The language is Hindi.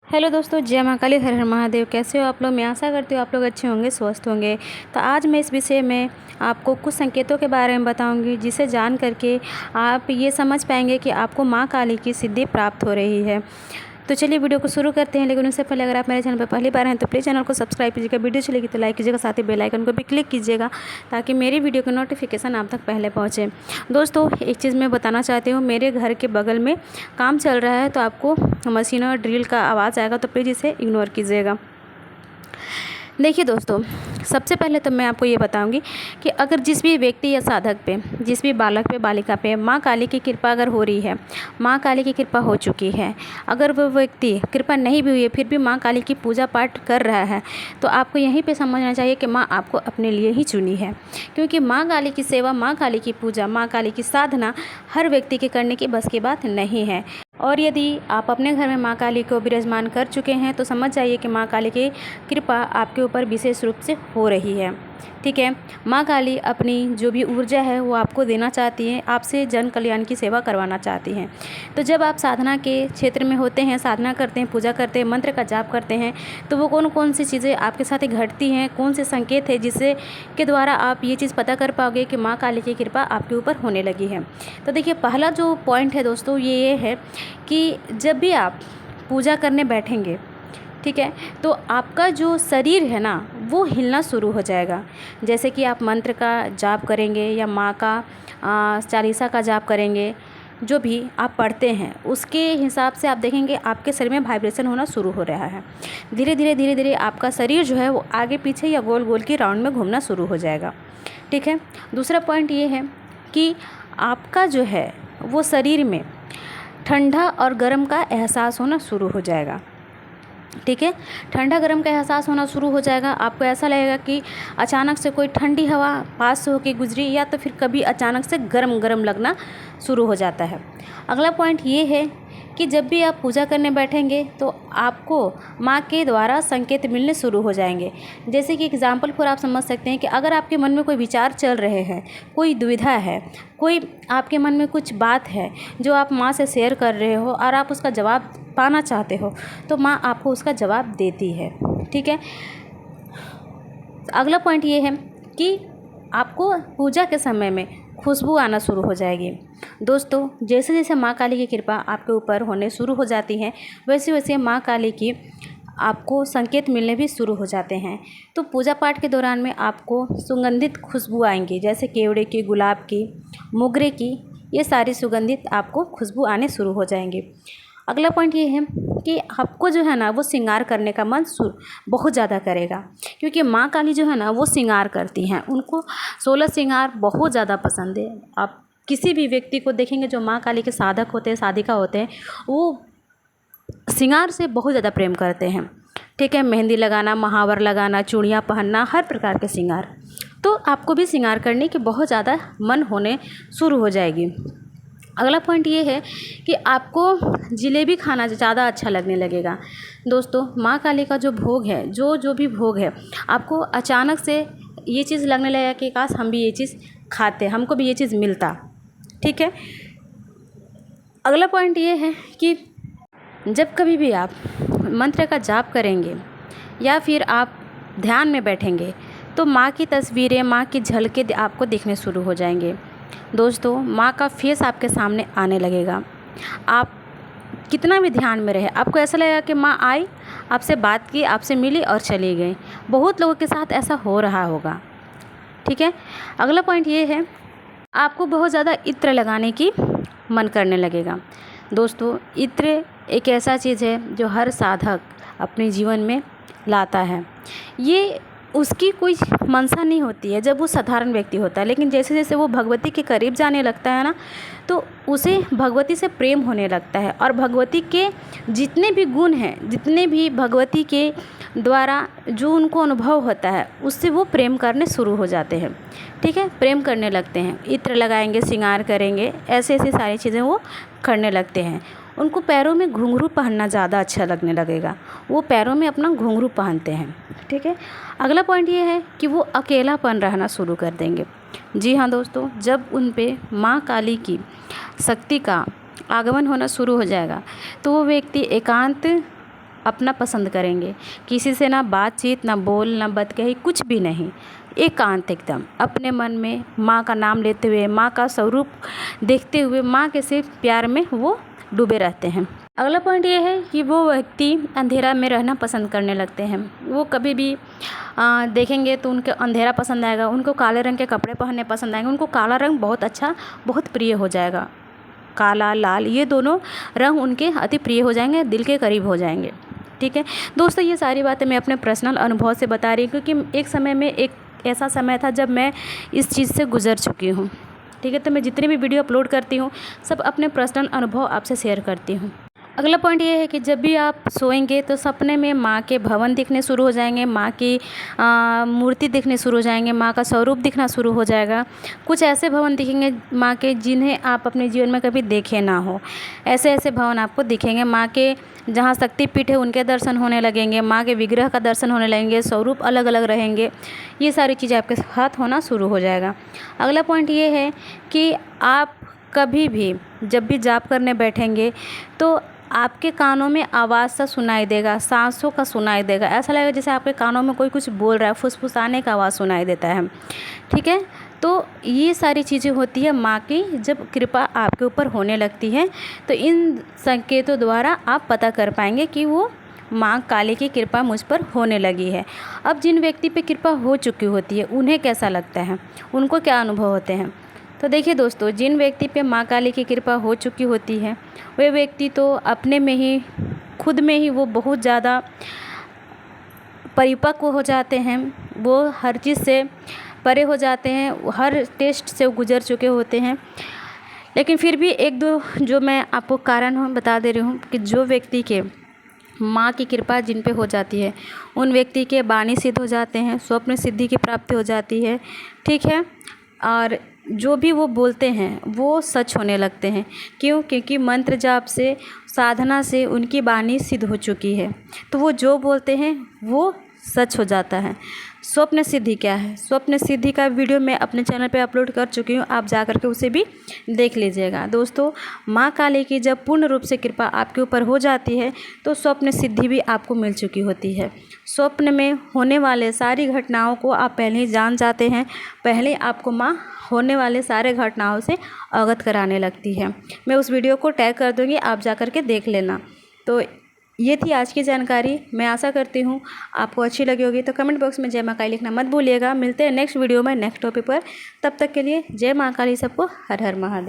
हेलो दोस्तों, जय माँ काली, हर हर महादेव। कैसे हो आप लोग? मैं आशा करती हूँ आप लोग अच्छे होंगे, स्वस्थ होंगे। तो आज मैं इस विषय में आपको कुछ संकेतों के बारे में बताऊंगी, जिसे जान करके आप ये समझ पाएंगे कि आपको माँ काली की सिद्धि प्राप्त हो रही है। तो चलिए वीडियो को शुरू करते हैं। लेकिन उससे पहले अगर आप मेरे चैनल पर पहली बार हैं तो प्लीज़ चैनल को सब्सक्राइब कीजिएगा, वीडियो चलेगी तो लाइक कीजिएगा, साथ ही बेल आइकन को भी क्लिक कीजिएगा ताकि मेरी वीडियो का नोटिफिकेशन आप तक पहले पहुँचे। दोस्तों, एक चीज़ मैं बताना चाहती हूँ, मेरे घर के बगल में काम चल रहा है, तो आपको मशीन और ड्रिल का आवाज़ आएगा, तो प्लीज़ इसे इग्नोर कीजिएगा। देखिए दोस्तों, सबसे पहले तो मैं आपको ये बताऊंगी कि अगर जिस भी व्यक्ति या साधक पे, जिस भी बालक पे, बालिका पे माँ काली की कृपा अगर हो रही है, माँ काली की कृपा हो चुकी है, अगर वो व्यक्ति कृपा नहीं भी हुई है फिर भी माँ काली की पूजा पाठ कर रहा है, तो आपको यहीं पे समझना चाहिए कि माँ आपको अपने लिए ही चुनी है। क्योंकि माँ काली की सेवा, माँ काली की पूजा, माँ काली की साधना हर व्यक्ति के करने की बस की बात नहीं है। और यदि आप अपने घर में माँ काली को विराजमान कर चुके हैं तो समझ जाइए कि माँ काली की कृपा आपके ऊपर विशेष रूप से हो रही है। ठीक है, माँ काली अपनी जो भी ऊर्जा है वो आपको देना चाहती हैं, आपसे जन कल्याण की सेवा करवाना चाहती हैं। तो जब आप साधना के क्षेत्र में होते हैं, साधना करते हैं, पूजा करते हैं, मंत्र का जाप करते हैं, तो वो कौन कौन सी चीज़ें आपके साथ घटती हैं, कौन से संकेत है जिससे के द्वारा आप ये चीज़ पता कर पाओगे कि माँ काली की कृपा आपके ऊपर होने लगी है। तो देखिए, पहला जो पॉइंट है दोस्तों ये है कि जब भी आप पूजा करने बैठेंगे, ठीक है, तो आपका जो शरीर है ना वो हिलना शुरू हो जाएगा। जैसे कि आप मंत्र का जाप करेंगे या माँ का चालीसा का जाप करेंगे, जो भी आप पढ़ते हैं उसके हिसाब से आप देखेंगे आपके शरीर में वाइब्रेशन होना शुरू हो रहा है। धीरे धीरे आपका शरीर जो है वो आगे पीछे या गोल गोल की राउंड में घूमना शुरू हो जाएगा। ठीक है, दूसरा पॉइंट ये है कि आपका जो है वो शरीर में ठंडा और गर्म का एहसास होना शुरू हो जाएगा। ठीक है, ठंडा गर्म का एहसास होना शुरू हो जाएगा। आपको ऐसा लगेगा कि अचानक से कोई ठंडी हवा पास से होकर गुजरी, या तो फिर कभी अचानक से गर्म गर्म लगना शुरू हो जाता है। अगला पॉइंट ये है कि जब भी आप पूजा करने बैठेंगे तो आपको माँ के द्वारा संकेत मिलने शुरू हो जाएंगे। जैसे कि एग्जाम्पल पर आप समझ सकते हैं कि अगर आपके मन में कोई विचार चल रहे हैं, कोई दुविधा है, कोई आपके मन में कुछ बात है जो आप माँ से शेयर कर रहे हो और आप उसका जवाब पाना चाहते हो, तो माँ आपको उसका जवाब देती है। ठीक है, अगला पॉइंट ये है कि आपको पूजा के समय में खुशबू आना शुरू हो जाएगी। दोस्तों, जैसे जैसे माँ काली की कृपा आपके ऊपर होने शुरू हो जाती है, वैसे वैसे माँ काली की आपको संकेत मिलने भी शुरू हो जाते हैं। तो पूजा पाठ के दौरान में आपको सुगंधित खुशबू आएंगी, जैसे केवड़े की, गुलाब की, मोगरे की, ये सारी सुगंधित आपको खुशबू आने शुरू हो जाएंगी। अगला पॉइंट ये है कि आपको जो है ना वो श्रृंगार करने का मन बहुत ज़्यादा करेगा। क्योंकि माँ काली जो है ना वो श्रृंगार करती हैं, उनको 16 श्रृंगार बहुत ज़्यादा पसंद है। आप किसी भी व्यक्ति को देखेंगे जो माँ काली के साधक होते हैं, साधिका होते हैं, वो श्रृंगार से बहुत ज़्यादा प्रेम करते हैं। ठीक है, मेहंदी लगाना, महावर लगाना, चूड़ियाँ पहनना, हर प्रकार के श्रृंगार। तो आपको भी श्रृंगार करने की बहुत ज़्यादा मन होने शुरू हो जाएगी। अगला पॉइंट ये है कि आपको जलेबी खाना ज़्यादा अच्छा लगने लगेगा। दोस्तों, माँ काली का जो भोग है, जो भी भोग है, आपको अचानक से ये चीज़ लगने लगेगा कि काश हम भी ये चीज़ खाते, हमको भी ये चीज़ मिलता। ठीक है, अगला पॉइंट ये है कि जब कभी भी आप मंत्र का जाप करेंगे या फिर आप ध्यान में बैठेंगे, तो माँ की तस्वीरें, माँ की झलकें आपको दिखने शुरू हो जाएंगे। दोस्तों, माँ का फेस आपके सामने आने लगेगा। आप कितना भी ध्यान में रहे, आपको ऐसा लगेगा कि माँ आई, आपसे बात की, आपसे मिली और चली गई। बहुत लोगों के साथ ऐसा हो रहा होगा। ठीक है, अगला पॉइंट ये है, आपको बहुत ज़्यादा इत्र लगाने की मन करने लगेगा। दोस्तों, इत्र एक ऐसा चीज़ है जो हर साधक अपने जीवन में लाता है। ये उसकी कोई मंशा नहीं होती है जब वो साधारण व्यक्ति होता है, लेकिन जैसे जैसे वो भगवती के करीब जाने लगता है ना, तो उसे भगवती से प्रेम होने लगता है। और भगवती के जितने भी गुण हैं, जितने भी भगवती के द्वारा जो उनको अनुभव होता है, उससे वो प्रेम करने शुरू हो जाते हैं। ठीक है, प्रेम करने लगते हैं, इत्र लगाएंगे, श्रृंगार करेंगे, ऐसे ऐसी सारी चीज़ें वो करने लगते हैं। उनको पैरों में घुंघरू पहनना ज़्यादा अच्छा लगने लगेगा, वो पैरों में अपना घुंघरू पहनते हैं। ठीक है, अगला पॉइंट ये है कि वो अकेलापन रहना शुरू कर देंगे। जी हाँ दोस्तों, जब उन पे माँ काली की शक्ति का आगमन होना शुरू हो जाएगा तो वो व्यक्ति एकांत अपना पसंद करेंगे। किसी से ना बातचीत, ना बोल, ना बतकही, कुछ भी नहीं। एकांत एकदम अपने मन में माँ का नाम लेते हुए, माँ का स्वरूप देखते हुए, माँ के सिर्फ प्यार में वो डूबे रहते हैं। अगला पॉइंट ये है कि वो व्यक्ति अंधेरा में रहना पसंद करने लगते हैं। वो कभी भी देखेंगे तो उनको अंधेरा पसंद आएगा, उनको काले रंग के कपड़े पहनने पसंद आएंगे, उनको काला रंग बहुत अच्छा, बहुत प्रिय हो जाएगा। काला, लाल, ये दोनों रंग उनके अति प्रिय हो जाएंगे, दिल के करीब हो जाएंगे। ठीक है दोस्तों, ये सारी बातें मैं अपने पर्सनल अनुभव से बता रही हूँ, क्योंकि एक समय में एक ऐसा समय था जब मैं इस चीज़ से गुजर चुकी हूँ। ठीक है, तो मैं जितनी भी वीडियो अपलोड करती हूँ सब अपने पर्सनल अनुभव आपसे शेयर करती हूँ। अगला पॉइंट ये है कि जब भी आप सोएंगे तो सपने में माँ के भवन दिखने शुरू हो जाएंगे, माँ की मूर्ति दिखने शुरू हो जाएंगे, माँ का स्वरूप दिखना शुरू हो जाएगा। कुछ ऐसे भवन दिखेंगे माँ के जिन्हें आप अपने जीवन में कभी देखे ना हो। ऐसे ऐसे भवन आपको दिखेंगे माँ के, जहाँ शक्तिपीठ है उनके दर्शन होने लगेंगे, माँ के विग्रह का दर्शन होने लगेंगे, स्वरूप अलग अलग रहेंगे। ये सारी चीज़ें आपके साथ होना शुरू हो जाएगा। अगला पॉइंट ये है कि आप कभी भी जब भी जाप करने बैठेंगे तो आपके कानों में आवाज़ सा सुनाई देगा, सांसों का सुनाई देगा। ऐसा लगेगा जैसे आपके कानों में कोई कुछ बोल रहा है, फुसफुसाने का आवाज़ सुनाई देता है। ठीक है, तो ये सारी चीज़ें होती है माँ की जब कृपा आपके ऊपर होने लगती है। तो इन संकेतों द्वारा आप पता कर पाएंगे कि वो माँ काली की कृपा मुझ पर होने लगी है। अब जिन व्यक्ति पे कृपा हो चुकी होती है उन्हें कैसा लगता है, उनको क्या अनुभव होते हैं? तो देखिए दोस्तों, जिन व्यक्ति पे माँ काली की कृपा हो चुकी होती है वे व्यक्ति तो अपने में ही, खुद में ही वो बहुत ज़्यादा परिपक्व हो जाते हैं। वो हर चीज़ से परे हो जाते हैं, हर टेस्ट से गुजर चुके होते हैं। लेकिन फिर भी एक दो जो मैं आपको कारण बता दे रही हूँ कि जो व्यक्ति के माँ की कृपा जिन पे हो जाती है उन व्यक्ति के वाणी सिद्ध हो जाते हैं, स्वप्न सिद्धि की प्राप्ति हो जाती है। ठीक है, और जो भी वो बोलते हैं वो सच होने लगते हैं। क्यों? क्योंकि मंत्र जाप से, साधना से उनकी वाणी सिद्ध हो चुकी है, तो वो जो बोलते हैं वो सच हो जाता है। स्वप्न सिद्धि क्या है? स्वप्न सिद्धि का वीडियो मैं अपने चैनल पे अपलोड कर चुकी हूँ, आप जा कर के उसे भी देख लीजिएगा। दोस्तों, माँ काली की जब पूर्ण रूप से कृपा आपके ऊपर हो जाती है तो स्वप्न सिद्धि भी आपको मिल चुकी होती है। स्वप्न में होने वाले सारी घटनाओं को आप पहले ही जान जाते हैं, पहले आपको माँ होने वाले सारे घटनाओं से अवगत कराने लगती है। मैं उस वीडियो को टैग कर दूँगी, आप जा कर के देख लेना। तो ये थी आज की जानकारी। मैं आशा करती हूँ आपको अच्छी लगी होगी। तो कमेंट बॉक्स में जय माँ काली लिखना मत भूलिएगा। मिलते हैं नेक्स्ट वीडियो में नेक्स्ट टॉपिक पर। तब तक के लिए जय माँ काली, सबको हर हर महादेव।